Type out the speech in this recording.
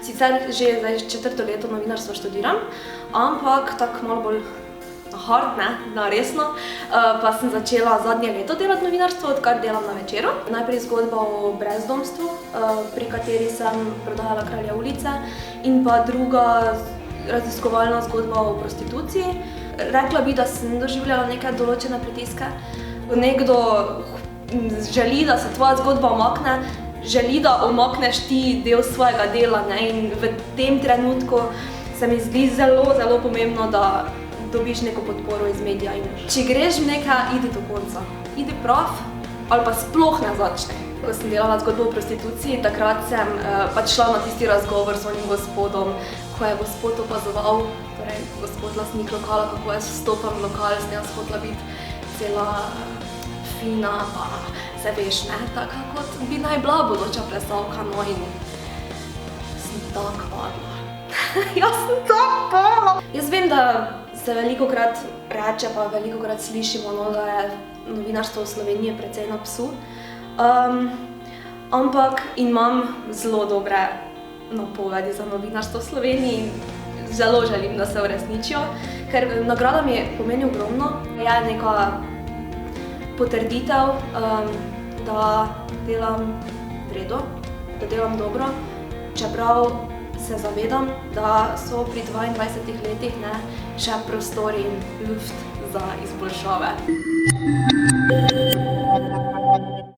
Sicer že zdaj 4. leto novinarstvo študiram, ampak tako malo bolj hard, na resno, pa sem začela zadnje leto delati novinarstvo, odkar delam na Večeru. Najprej zgodba o brezdomstvu, pri kateri sem prodajala Kralja ulice, in pa druga raziskovalna zgodba o prostituciji. Rekla bi, da sem doživljala neke določene pritiske. Nekdo želi, da se tvoja zgodba umakne, želi, da umakneš ti del svojega dela, in v tem trenutku se mi zdi zelo, zelo pomembno, da dobiš neko podporo iz medija. Če greš v nekaj, idi do konca. Idi prav, ali pa sploh ne začne. Ko sem delala zgodbo o prostituciji, takrat sem pač šla na tisti razgovor s svojim gospodom, ko je gospod opazoval, torej gospod lastnik lokala, kako jaz vstopam v lokal, sem jaz hotela biti cela fina, pa se veš, taka kot bi naj bila bodoča plesalka, in sem tako padla. Jaz sem tako padla! Jaz vem, da se velikokrat reče, pa velikokrat slišimo, da je novinarstvo v Sloveniji precej na psu. Ampak imam zelo dobre napovedi za novinarstvo v Sloveniji in zelo želim, da se uresničijo, ker nagrada mi pomeni ogromno. Je neka potrditev, da delam v redu, da delam dobro, čeprav se zavedam, da so pri 22 letih še prostori in luft za izboljšave.